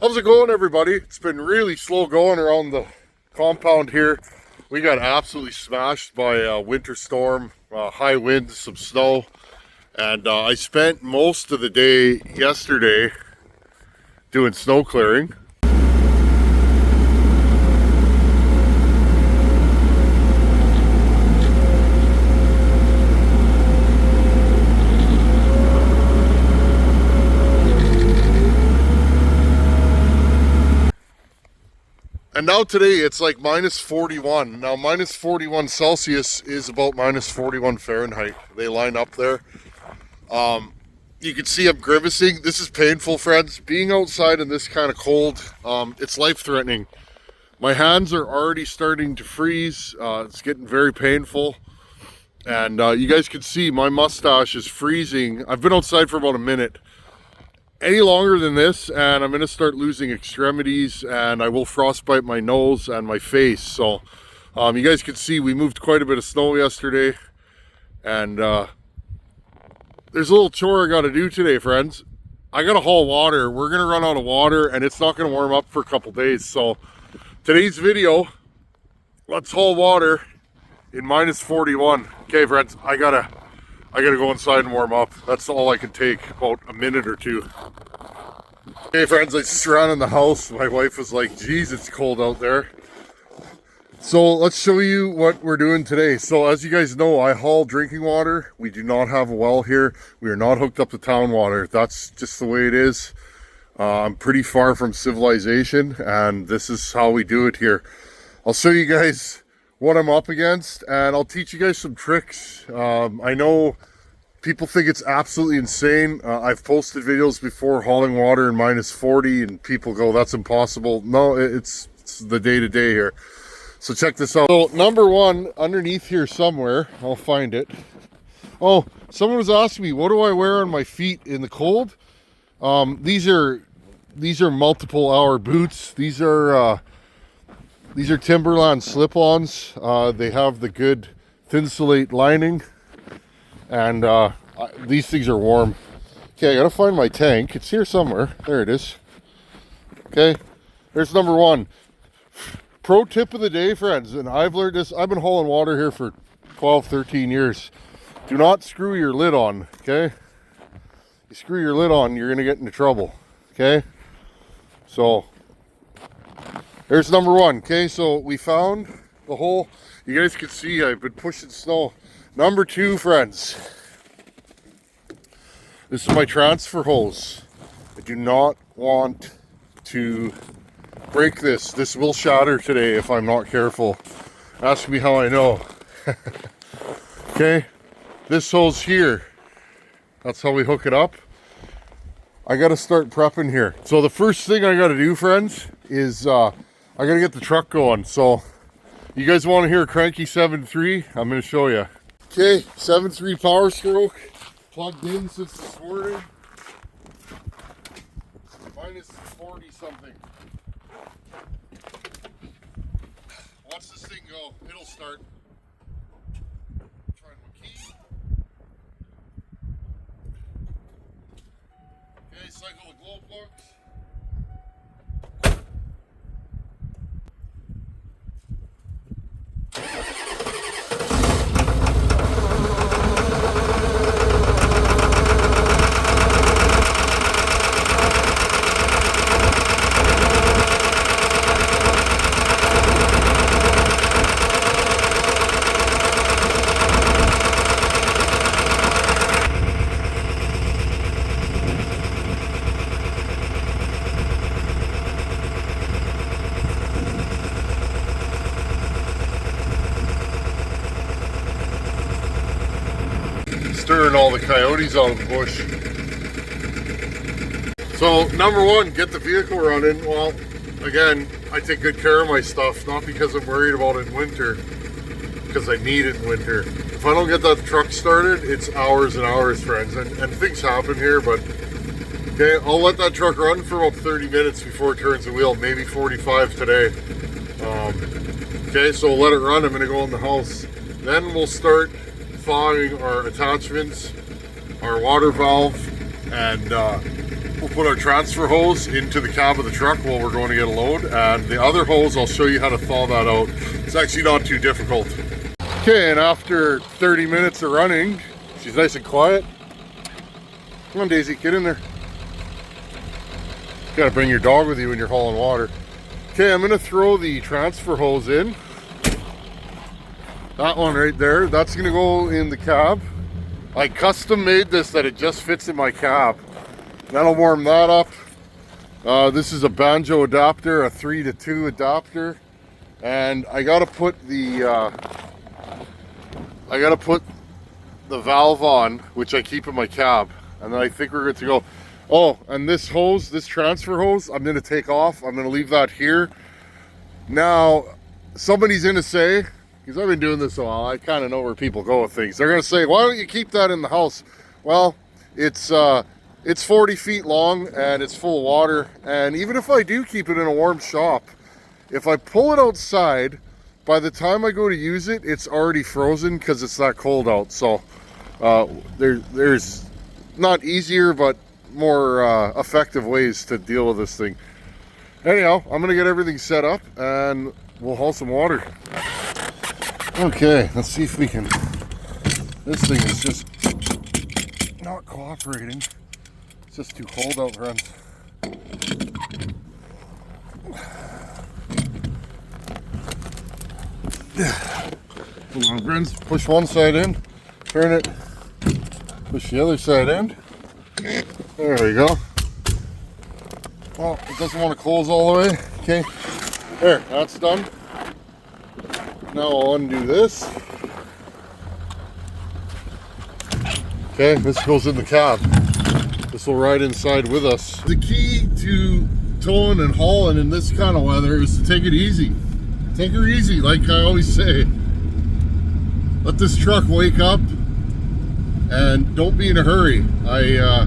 How's it going, everybody? It's been really slow going around the compound here. We got absolutely smashed by a winter storm, high winds, some snow, and I spent most of the day yesterday doing snow clearing. And now today it's like minus 41. Now minus 41 Celsius is about minus 41 Fahrenheit. They line up there. You can see I'm grimacing. This is painful, friends. Being outside in this kind of cold, it's life-threatening. My hands are already starting to freeze. It's getting very painful. And you guys can see my mustache is freezing. I've been outside for about a minute. Any longer than this and I'm going to start losing extremities, and I will frostbite my nose and my face. So you guys can see we moved quite a bit of snow yesterday, and there's a little chore I got to do today, friends. I got to haul water. We're going to run out of water and it's not going to warm up for a couple days. So today's video, let's haul water in minus 41. Okay, friends, I gotta go inside and warm up. That's all I can take, about a minute or two. Okay, friends, I just ran in the house. My wife was like, geez, it's cold out there. So let's show you what we're doing today. So as you guys know, I haul drinking water. We do not have a well here. We are not hooked up to town water. That's just the way it is. I'm pretty far from civilization, and this is how we do it here. I'll show you guys what I'm up against, and I'll teach you guys some tricks. I know people think it's absolutely insane. I've posted videos before hauling water in minus 40 and people go, that's impossible. No, it's the day-to-day here. So check this out. So number one, underneath here somewhere, I'll find it. Oh, someone was asking me, what do I wear on my feet in the cold? These are multiple hour boots. These are Timberland slip-ons. They have the good Thinsulate lining, and these things are warm. Okay, I gotta find my tank. It's here somewhere. There it is. Okay, there's number one. Pro tip of the day, friends, and I've learned this. I've been hauling water here for 12, 13 years. Do not screw your lid on, okay? You screw your lid on, you're gonna get into trouble, okay? So there's number one. Okay, so we found the hole. You guys can see I've been pushing snow. Number two, friends, this is my transfer hose. I do not want to break this. This will shatter today if I'm not careful. Ask me how I know. Okay, this hose here, that's how we hook it up. I got to start prepping here. So the first thing I got to do, friends, is I gotta get the truck going. So you guys want to hear a cranky 7.3? I'm going to show you. Okay, 7.3 Power Stroke, plugged in since this morning. Minus 40 something. Watch this thing go. It'll start. Trying my key. Okay, cycle the glow plugs. Stirring all the coyotes out of the bush. So number one, get the vehicle running. Well, again, I take good care of my stuff, not because I'm worried about it in winter, because I need it in winter. If I don't get that truck started, it's hours and hours, friends, and things happen here, but okay, I'll let that truck run for about 30 minutes before it turns the wheel, maybe 45 today. Okay, so let it run. I'm gonna go in the house. Then we'll start thawing our attachments, our water valve, and we'll put our transfer hose into the cab of the truck while we're going to get a load, and the other hose, I'll show you how to thaw that out. It's actually not too difficult. Okay, and after 30 minutes of running, she's nice and quiet. Come on, Daisy, get in there. You gotta bring your dog with you when you're hauling water. Okay, I'm gonna throw the transfer hose in. That one right there, that's gonna go in the cab. I custom made this that it just fits in my cab. That'll warm that up. This is a banjo adapter, a 3-to-2 adapter. And I gotta put the valve on, which I keep in my cab. And then I think we're good to go. Oh, and this hose, this transfer hose, I'm gonna take off. I'm gonna leave that here. Now, somebody's gonna say, because I've been doing this a while, I kind of know where people go with things. They're gonna say, why don't you keep that in the house? Well, it's 40 feet long and it's full of water. And even if I do keep it in a warm shop, if I pull it outside, by the time I go to use it, it's already frozen because it's that cold out. So there's not easier, but more effective ways to deal with this thing. Anyhow, I'm gonna get everything set up and we'll haul some water. Okay, let's see if we can. This thing is just not cooperating. It's just too cold out front. Hold on, friends. Push one side in, turn it, push the other side in. There we go. Well, it doesn't want to close all the way. Okay, there, that's done. Now I'll undo this. Okay, this goes in the cab. This will ride inside with us. The key to towing and hauling in this kind of weather is to take it easy. Take her easy, like I always say. Let this truck wake up and don't be in a hurry. I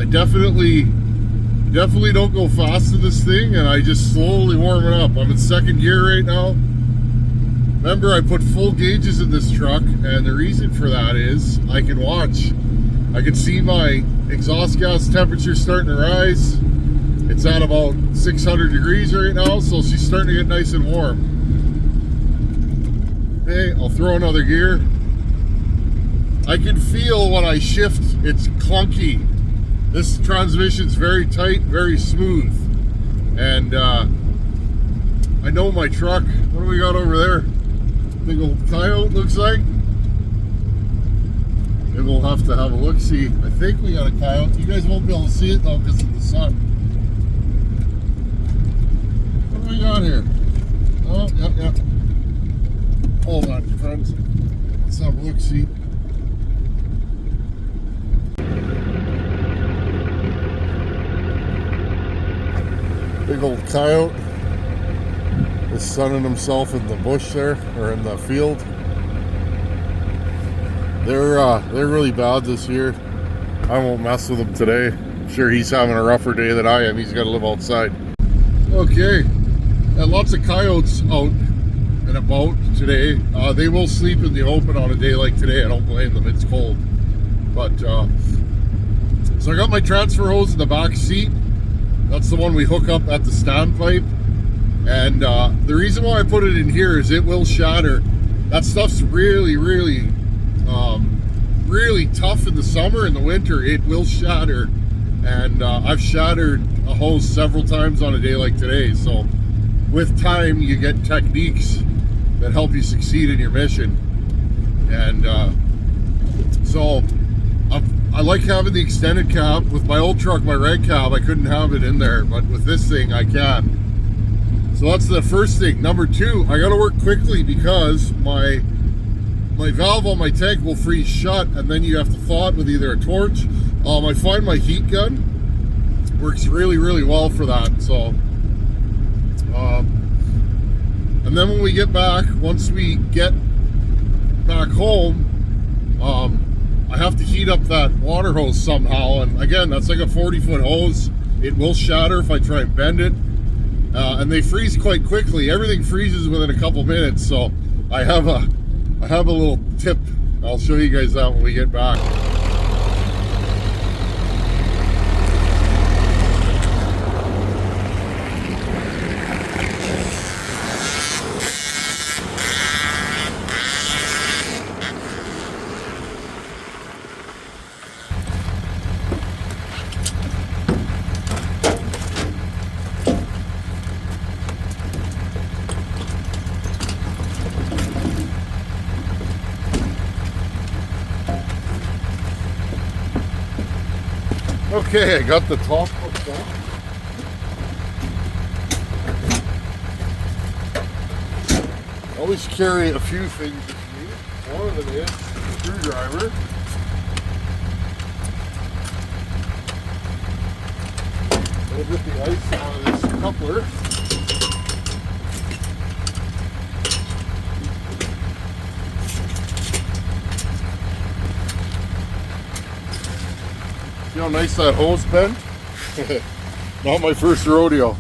definitely don't go fast in this thing, and I just slowly warm it up. I'm in second gear right now. Remember, I put full gauges in this truck, and the reason for that is I can watch. I can see my exhaust gas temperature starting to rise. It's at about 600 degrees right now, so she's starting to get nice and warm. Okay, I'll throw another gear. I can feel when I shift, it's clunky. This transmission's very tight, very smooth. And I know my truck. What do we got over there? Big old coyote, looks like. Maybe we'll have to have a look, see. I think we got a coyote. You guys won't be able to see it though because of the sun. What do we got here? Oh, yep. Hold on, friends. Let's have a look, see. Big old coyote is sunning himself in the bush there, or in the field. They're really bad this year. I won't mess with him today. I'm sure he's having a rougher day than I am. He's got to live outside. Okay, got lots of coyotes out and about today. They will sleep in the open on a day like today. I don't blame them. It's cold. But so I got my transfer hose in the back seat. That's the one we hook up at the standpipe. And the reason why I put it in here is it will shatter. That stuff's really tough in the summer. In the winter, it will shatter. And I've shattered a hose several times on a day like today. So with time, you get techniques that help you succeed in your mission. And so I like having the extended cab. With my old truck, my red cab, I couldn't have it in there, but with this thing I can. So that's the first thing. Number two, I gotta work quickly because my valve on my tank will freeze shut, and then you have to thaw it with either a torch. I find my heat gun works really well for that. So and then when we get back, once we get back home, I have to heat up that water hose somehow, and again, that's like a 40-foot hose. It will shatter if I try and bend it, and they freeze quite quickly. Everything freezes within a couple minutes, so I have a little tip. I'll show you guys that when we get back. Okay, I got the top hooked up. Always carry a few things with me. One of them is a screwdriver. I'll get the ice out of this coupler. See how nice that hose bent? Not my first rodeo.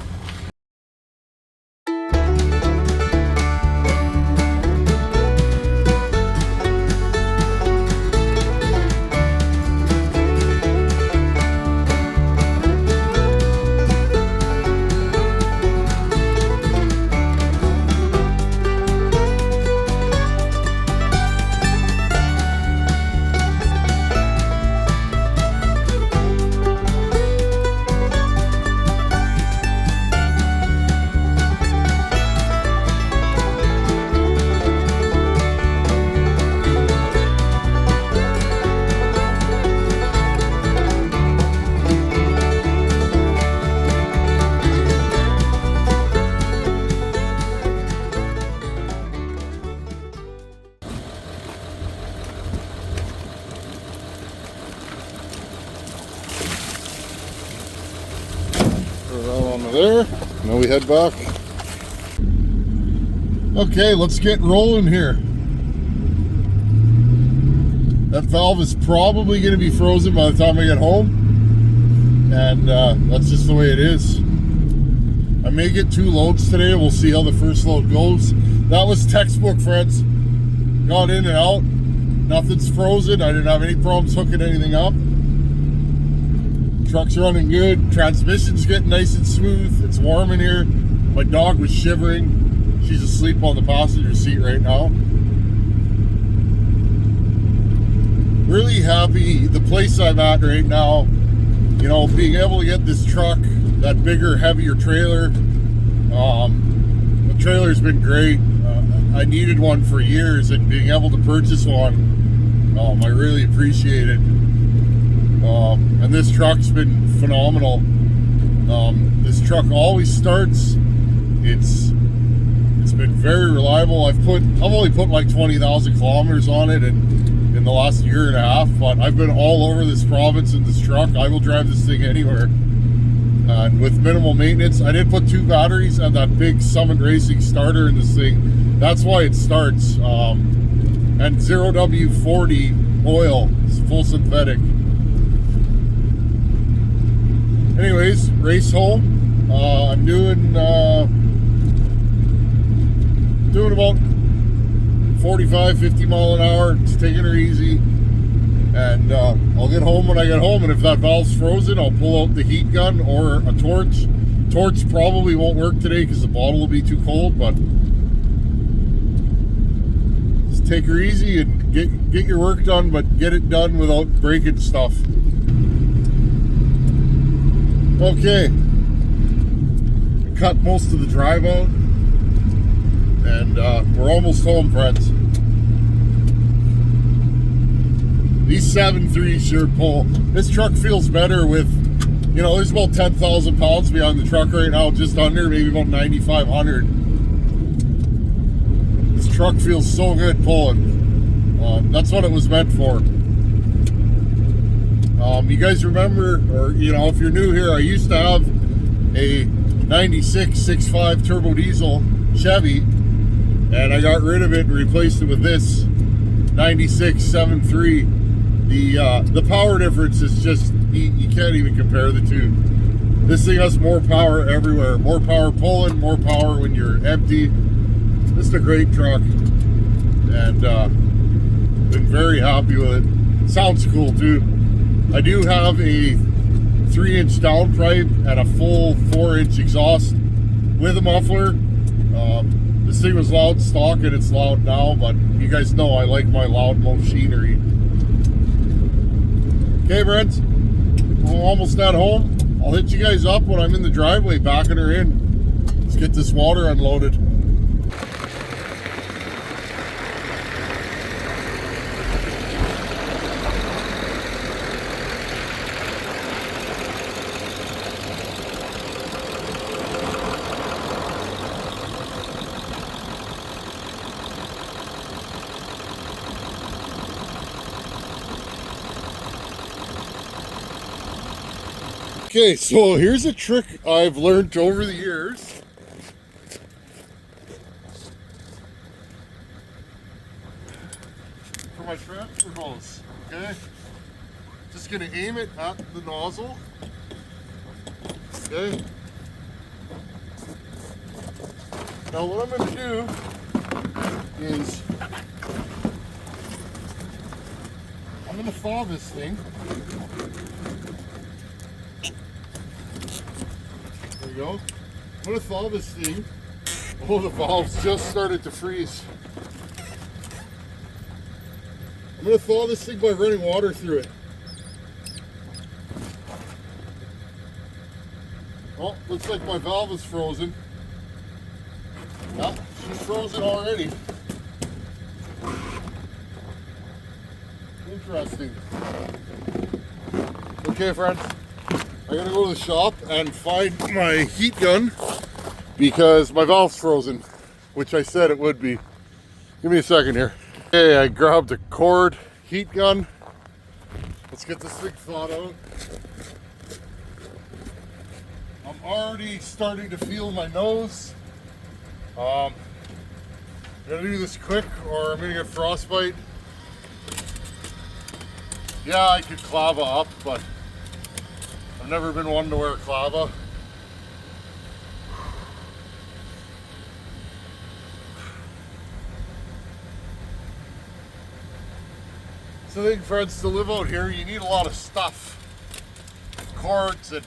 There. Now we head back. Okay, let's get rolling here. That valve is probably going to be frozen by the time I get home, and that's just the way it is. I may get 2 loads today. We'll see how the first load goes. That was textbook, friends. Got in and out. Nothing's frozen. I didn't have any problems hooking anything up. Truck's running good. Transmission's getting nice and smooth. It's warm in here. My dog was shivering. She's asleep on the passenger seat right now. Really happy. The place I'm at right now, you know, being able to get this truck, that bigger, heavier trailer. The trailer's been great. I needed one for years, and being able to purchase one, I really appreciate it. And this truck's been phenomenal. This truck always starts. It's been very reliable. I've only put like 20,000 kilometers on it in the last year and a half, but I've been all over this province in this truck. I will drive this thing anywhere. And with minimal maintenance, I did put 2 batteries and that big Summit Racing starter in this thing. That's why it starts. And 0W40 oil. It's full synthetic. Anyways, race home. I'm doing about 45, 50 mile an hour. Just taking her easy. And I'll get home when I get home. And if that valve's frozen, I'll pull out the heat gun or a torch. Torch probably won't work today because the bottle will be too cold. But just take her easy and get your work done, but get it done without breaking stuff. Okay, cut most of the drive out, and we're almost home, friends. These 7.3s sure pull. This truck feels better with, you know, there's about 10,000 pounds behind the truck right now, just under, maybe about 9,500. This truck feels so good pulling. That's what it was meant for. You guys remember, or you know, if you're new here, I used to have a 96 6.5 turbo diesel Chevy, and I got rid of it and replaced it with this 96 7.3. The power difference is just, you can't even compare the two. This thing has more power everywhere, more power pulling, more power when you're empty. This is a great truck, and been very happy with it. Sounds cool too. I do have a 3-inch downpipe and a full 4-inch exhaust with a muffler. This thing was loud stock and it's loud now, but you guys know I like my loud machinery. Okay, friends, I'm almost at home. I'll hit you guys up when I'm in the driveway backing her in. Let's get this water unloaded. Okay, so here's a trick I've learned over the years. For my transfer hose, okay? Just gonna aim it at the nozzle, okay? Now what I'm gonna do is I'm gonna thaw this thing. There we go. I'm gonna thaw this thing. Oh, the valves just started to freeze. I'm gonna thaw this thing by running water through it. Oh, looks like my valve is frozen. Yeah, she's frozen already. Interesting. Okay, friends, I gotta go to the shop and find my heat gun because my valve's frozen, which I said it would be. Give me a second here. Okay, I grabbed a cord heat gun. Let's get this thing thawed out. I'm already starting to feel my nose. I'm gonna do this quick or I'm gonna get frostbite. Yeah, I could clava up, but I've never been one to wear clava. So I think, friends, to live out here, you need a lot of stuff. Cords, and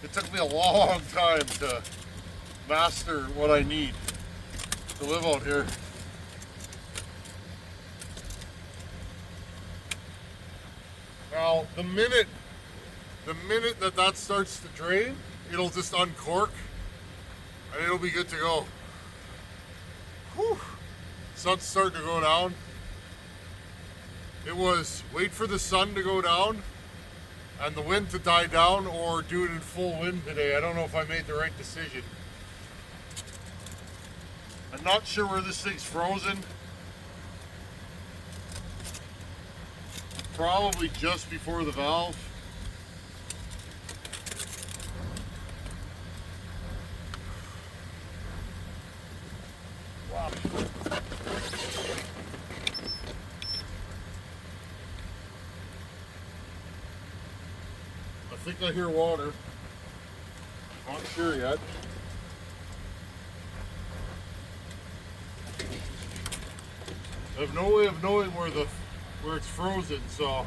it took me a long time to master what I need to live out here. Now, the minute that starts to drain, it'll just uncork and it'll be good to go. Whew. Sun's starting to go down. It was wait for the sun to go down and the wind to die down, or do it in full wind today. I don't know if I made the right decision. I'm not sure where this thing's frozen. Probably just before the valve. Wow. I think I hear water. Not sure yet. I have no way of knowing where it's frozen, so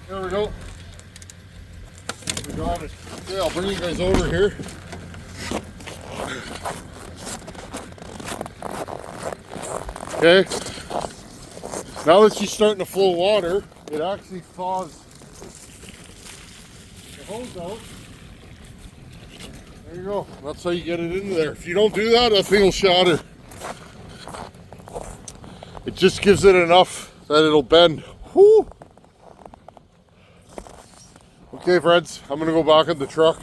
there we go. We got it. Okay, I'll bring you guys over here. Okay. Now that she's starting to flow water, it actually thaws the hose out. There you go. That's how you get it into there. If you don't do that, that thing will shatter. It just gives it enough that it'll bend. Whoo! Okay, friends, I'm gonna go back in the truck.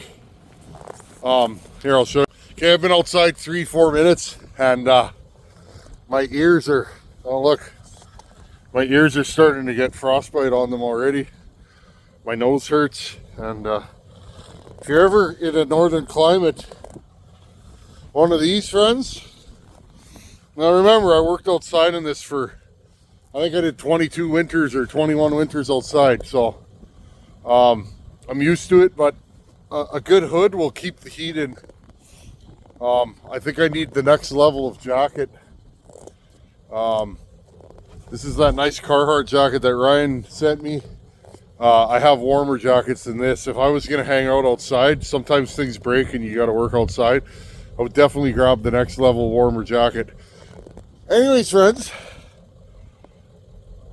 Here, I'll show you. Okay, I've been outside 3-4 minutes, and my ears are, oh look, my ears are starting to get frostbite on them already. My nose hurts, and if you're ever in a northern climate, one of these, friends. Now remember, I worked outside in this for, I think I did 22 winters or 21 winters outside, so I'm used to it, but a good hood will keep the heat in. I think I need the next level of jacket. This is that nice Carhartt jacket that Ryan sent me. I have warmer jackets than this. If I was going to hang out outside, sometimes things break and you got to work outside. I would definitely grab the next level warmer jacket. Anyways, friends,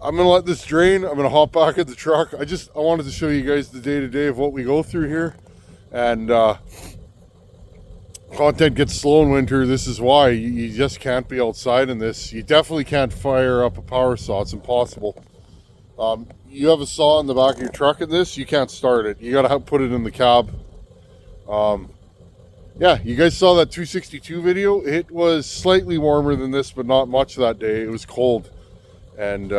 I'm going to let this drain. I'm going to hop back in the truck. I wanted to show you guys the day-to-day of what we go through here. And content gets slow in winter. This is why you just can't be outside in this. You definitely can't fire up a power saw. It's impossible. You have a saw in the back of your truck in this, you can't start it. You gotta put it in the cab. Yeah, you guys saw that 262 video. It was slightly warmer than this, but not much that day. It was cold. And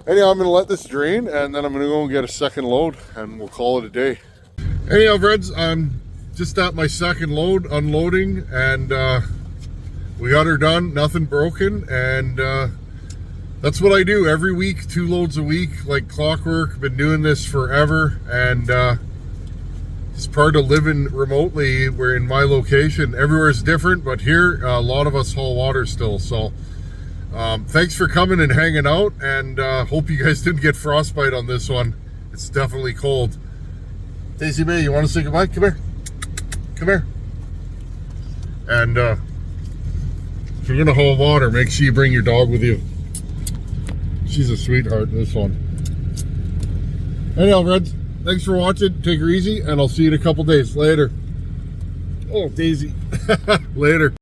Anyhow, I'm gonna let this drain and then I'm gonna go and get a second load and we'll call it a day. Anyhow, friends, I'm just at my second load, unloading, and we got her done, nothing broken, and that's what I do every week, 2 loads a week, like clockwork. Been doing this forever, and it's part of living remotely. We're in my location. Everywhere is different, but here, a lot of us haul water still, so thanks for coming and hanging out, and hope you guys didn't get frostbite on this one. It's definitely cold. Daisy May, you want to say goodbye? Come here. Come here. And if you're going to haul water, make sure you bring your dog with you. She's a sweetheart, this one. Anyhow, friends, thanks for watching. Take her easy, and I'll see you in a couple days. Later. Oh, Daisy. Later.